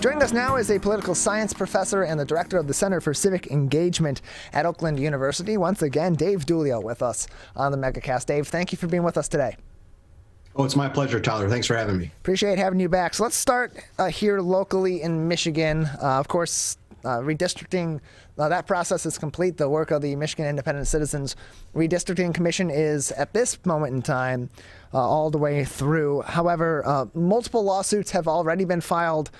Joining us now is a political science professor and the director of the Center for Civic Engagement at Oakland University. Once again, Dave Dulio with us on the Megacast. Dave, thank you for being with us today. Oh, it's my pleasure, Tyler. Thanks for having me. Appreciate having you back. So let's start here locally in Michigan. Of course, redistricting, that process is complete. The work of the Michigan Independent Citizens Redistricting Commission is, at this moment in time, all the way through. However, multiple lawsuits have already been filed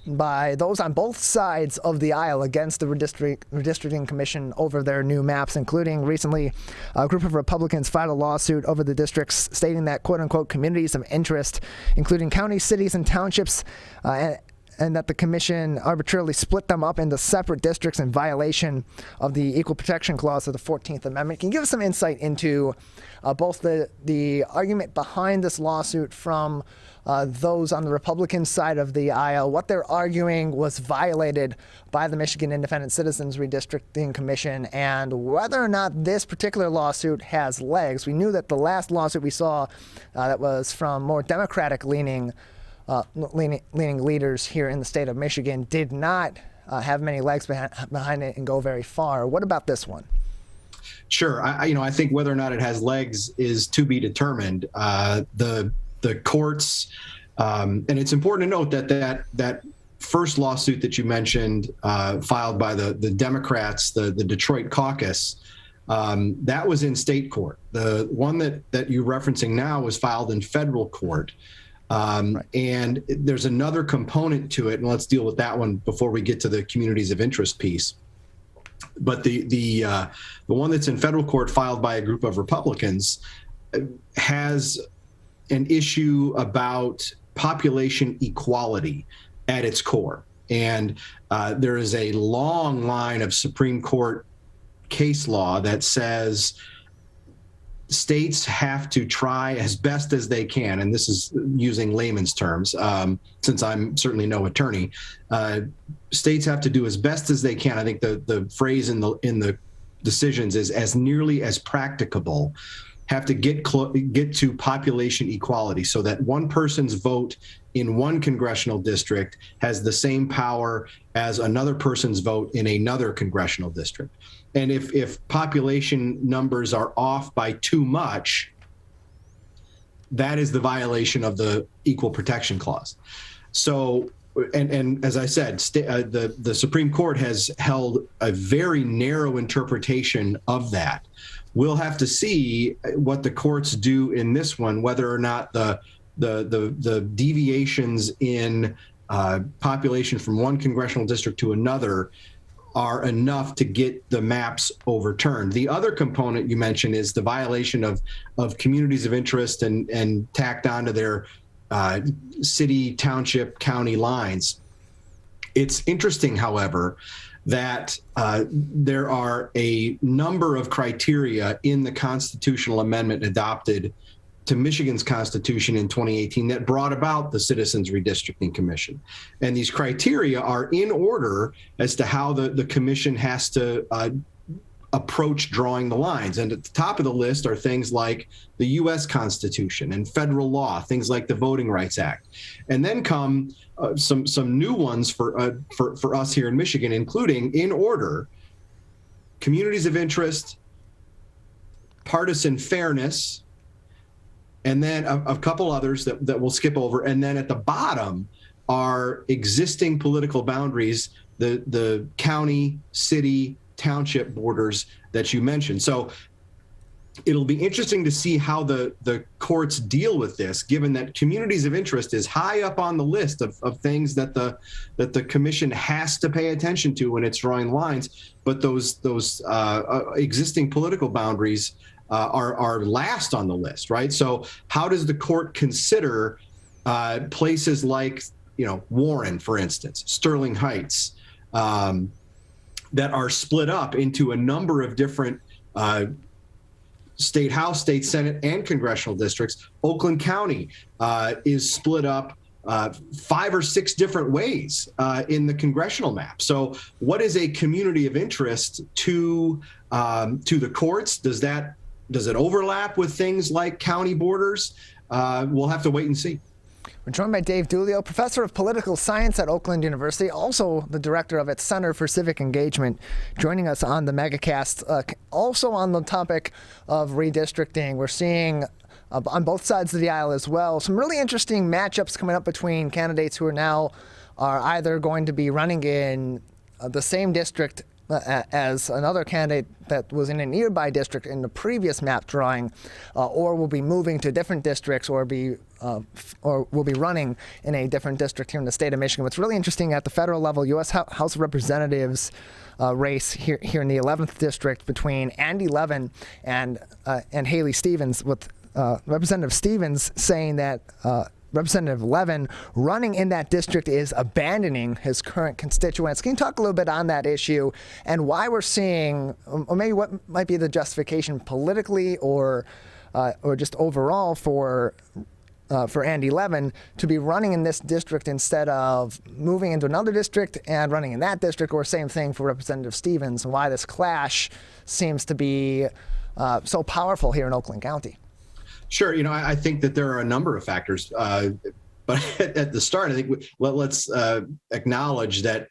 by those on both sides of the aisle against the Redistricting Commission over their new maps, including recently a group of Republicans filed a lawsuit over the districts stating that, quote-unquote, communities of interest, including counties, cities, and townships, and that the commission arbitrarily split them up into separate districts in violation of the Equal Protection Clause of the 14th Amendment. Can you give us some insight into both the argument behind this lawsuit from those on the Republican side of the aisle, what they're arguing was violated by the Michigan Independent Citizens Redistricting Commission, and whether or not this particular lawsuit has legs? We knew that the last lawsuit we saw that was from more Democratic-leaning leaders here in the state of Michigan did not have many legs behind it and go very far. What about this one? Sure. I think whether or not it has legs is to be determined. The courts, and it's important to note that first lawsuit that you mentioned, filed by the Democrats, the Detroit caucus, that was in state court. The one that you're referencing now was filed in federal court. Right. And there's another component to it, and let's deal with that one before we get to the communities of interest piece. But the one that's in federal court, filed by a group of Republicans, has an issue about population equality at its core. And there is a long line of Supreme Court case law that says states have to try as best as they can, and this is using layman's terms, since I'm certainly no attorney, states have to do as best as they can. I think the phrase in the decisions is as nearly as practicable, have to get to population equality so that one person's vote in one congressional district has the same power as another person's vote in another congressional district. And if population numbers are off by too much, that is the violation of the Equal Protection Clause. So, and as I said, the Supreme Court has held a very narrow interpretation of that. We'll have to see what the courts do in this one, whether or not the deviations in population from one congressional district to another are enough to get the maps overturned. The other component you mentioned is the violation of communities of interest and tacked onto their city, township, county lines. It's interesting, however, that there are a number of criteria in the constitutional amendment adopted to Michigan's Constitution in 2018 that brought about the Citizens Redistricting Commission. And these criteria are in order as to how the commission has to approach drawing the lines. And at the top of the list are things like the U.S. Constitution and federal law, things like the Voting Rights Act. And then come some new ones for us here in Michigan, including, in order, communities of interest, partisan fairness, and then a couple others that we'll skip over. And then at the bottom are existing political boundaries, the county, city, township borders that you mentioned. So it'll be interesting to see how the courts deal with this, given that communities of interest is high up on the list of things that the commission has to pay attention to when it's drawing lines. But those existing political boundaries are last on the list, right? So how does the court consider places like, Warren, for instance, Sterling Heights, that are split up into a number of different state house, state senate, and congressional districts? Oakland County is split up 5 or 6 different ways in the congressional map. So what is a community of interest to the courts? Does it overlap with things like county borders? We'll have to wait and see. We're joined by Dave Dulio, professor of political science at Oakland University, also the director of its Center for Civic Engagement, joining us on the Megacast. Also on the topic of redistricting, we're seeing on both sides of the aisle as well some really interesting matchups coming up between candidates who are either going to be running in the same district as another candidate that was in a nearby district in the previous map drawing, or will be moving to different districts, or will be running in a different district here in the state of Michigan. What's really interesting at the federal level, U.S. House of Representatives race here in the 11th district between Andy Levin and Haley Stevens, with Representative Stevens saying that Representative Levin running in that district is abandoning his current constituents. Can you talk a little bit on that issue and why we're seeing, or maybe what might be the justification politically or just overall for Andy Levin to be running in this district instead of moving into another district and running in that district, or same thing for Representative Stevens, and why this clash seems to be so powerful here in Oakland County? Sure. I think that there are a number of factors, but at the start, I think let's acknowledge that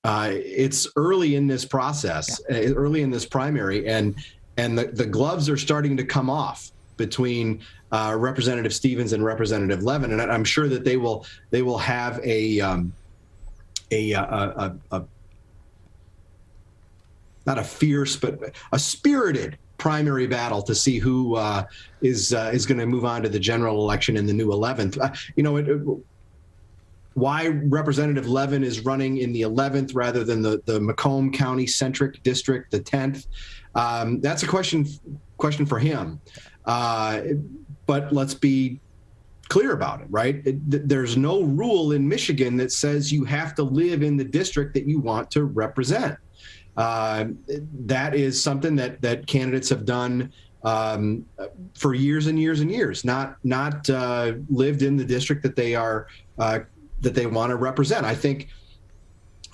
it's early in this process, early in this primary, and the gloves are starting to come off between Representative Stevens and Representative Levin, and I'm sure that they will have a not a fierce, but a spirited primary battle to see who is going to move on to the general election in the new 11th. Why Representative Levin is running in the 11th rather than the Macomb County centric district, the 10th, that's a question for him. But let's be clear about it, right? There's no rule in Michigan that says you have to live in the district that you want to represent. That is something that candidates have done for years and years and years, not lived in the district that they are that they want to represent. I think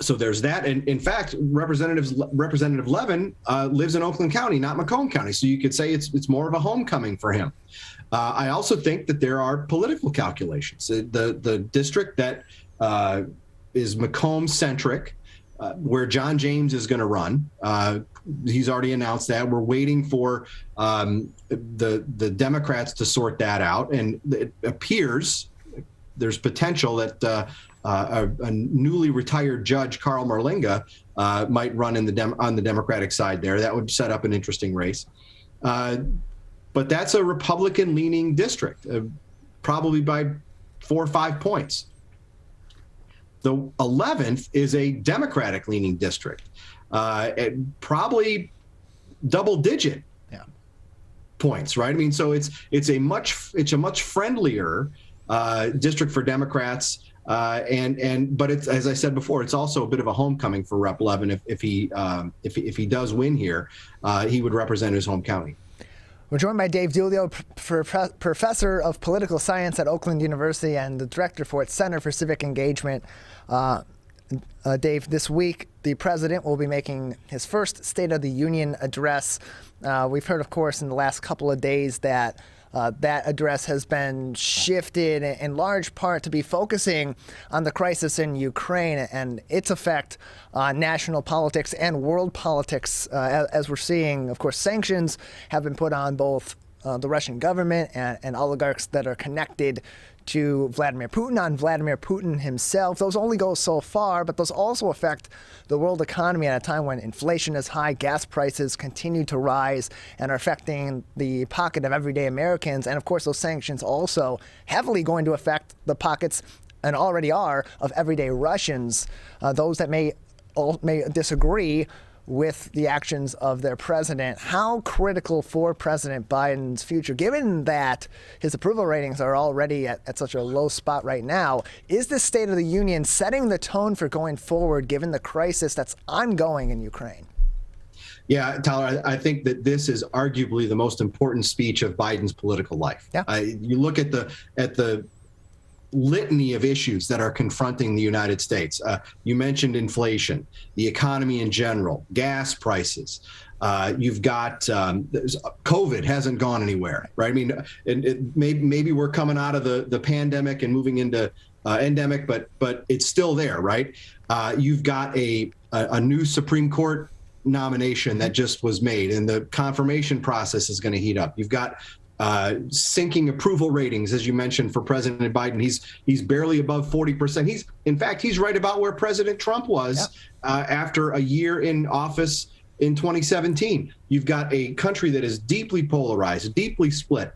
so. There's that, and in fact, Representative Levin lives in Oakland County, not Macomb County. So you could say it's more of a homecoming for him. I also think that there are political calculations. The district that is Macomb centric, where John James is going to run. He's already announced that. We're waiting for the Democrats to sort that out. And it appears there's potential that a newly retired judge, Carl Merlinga, might run on the Democratic side there. That would set up an interesting race. But that's a Republican-leaning district, probably by 4 or 5 points. The 11th is a Democratic-leaning district, probably double-digit points, right? I mean, so it's a much friendlier district for Democrats, but it's, as I said before, it's also a bit of a homecoming for Rep. Levin. If he does win here, he would represent his home county. We're joined by Dave Dulio, professor of political science at Oakland University and the director for its Center for Civic Engagement. Dave, this week the president will be making his first State of the Union address. We've heard, of course, in the last couple of days that that address has been shifted in large part to be focusing on the crisis in Ukraine and its effect on national politics and world politics. As we're seeing, of course, sanctions have been put on both the Russian government and oligarchs that are connected to Vladimir Putin, on Vladimir Putin himself. Those only go so far, but those also affect the world economy at a time when inflation is high, gas prices continue to rise and are affecting the pocket of everyday Americans. And of course, those sanctions also heavily going to affect the pockets, and already are, of everyday Russians, those that may disagree with the actions of their president. How critical for President Biden's future, given that his approval ratings are already at such a low spot right now, is this State of the Union setting the tone for going forward, given the crisis that's ongoing in Ukraine? Yeah, Tyler, I think that this is arguably the most important speech of Biden's political life. Yeah. You look at the litany of issues that are confronting the United States. You mentioned inflation, the economy in general, gas prices, You've got COVID hasn't gone anywhere, right? I mean, maybe we're coming out of the pandemic and moving into endemic, but it's still there, right? You've got a new Supreme Court nomination that just was made, and the confirmation process is going to heat up. You've got sinking approval ratings, as you mentioned, for President Biden. He's barely above 40%. In fact, he's right about where President Trump was after a year in office in 2017. You've got a country that is deeply polarized, deeply split.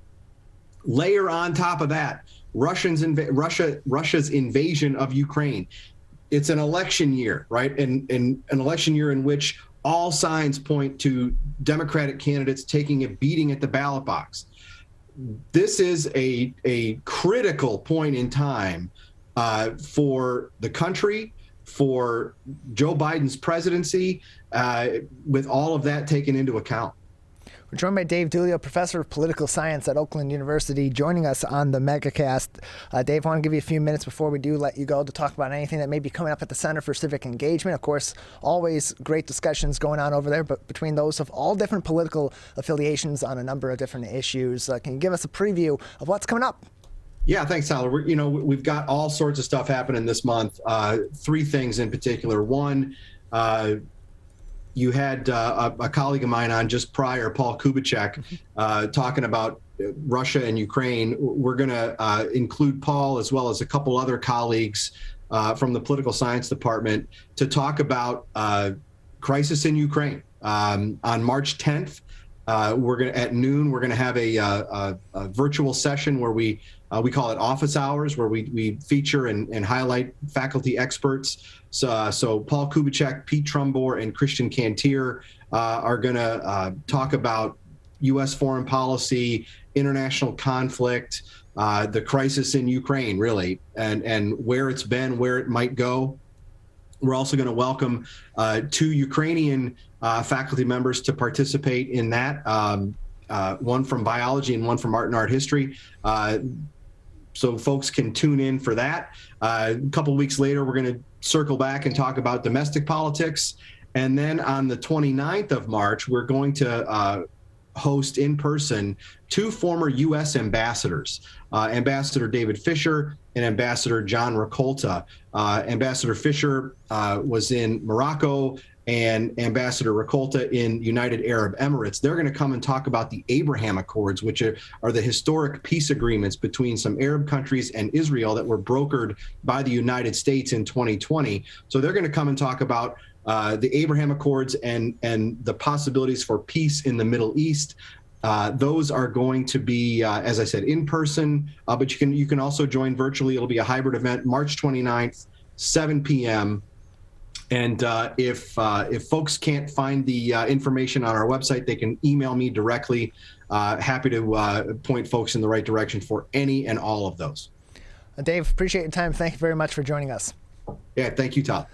Layer on top of that Russia's invasion of Ukraine. It's an election year, right? And an election year in which all signs point to Democratic candidates taking a beating at the ballot box. This is a critical point in time for the country, for Joe Biden's presidency, with all of that taken into account. We're joined by Dave Dulio, professor of political science at Oakland University, joining us on the Megacast. Dave, I want to give you a few minutes before we do let you go to talk about anything that may be coming up at the Center for Civic Engagement. Of course, always great discussions going on over there, but between those of all different political affiliations on a number of different issues. Can you give us a preview of what's coming up? Yeah, thanks, Tyler. We've got all sorts of stuff happening this month. Three things in particular. One, you had a colleague of mine on just prior, Paul Kubitschek, talking about Russia and Ukraine. We're going to include Paul as well as a couple other colleagues from the political science department to talk about crisis in Ukraine. On March 10th, at noon, we're going to have a virtual session where we call it office hours, where we feature and highlight faculty experts. So Paul Kubitschek, Pete Trumbore, and Christian Cantier are going to talk about U.S. foreign policy, international conflict, the crisis in Ukraine, really, and where it's been, where it might go. We're also going to welcome two Ukrainian faculty members to participate in that, one from biology and one from art history. So folks can tune in for that. A couple of weeks later, we're going to circle back and talk about domestic politics. And then on the 29th of March, we're going to host in person two former U.S. ambassadors, Ambassador David Fisher and Ambassador John Rakolta. Ambassador Fisher was in Morocco, and Ambassador Rakolta in United Arab Emirates. They're going to come and talk about the Abraham Accords, which are the historic peace agreements between some Arab countries and Israel that were brokered by the United States in 2020. So they're going to come and talk about the Abraham Accords and the possibilities for peace in the Middle East. Those are going to be, as I said, in person, but you can also join virtually. It'll be a hybrid event, March 29th, 7 p.m. And if folks can't find the information on our website, they can email me directly. Happy to point folks in the right direction for any and all of those. Dave, appreciate your time. Thank you very much for joining us. Yeah, thank you, Todd.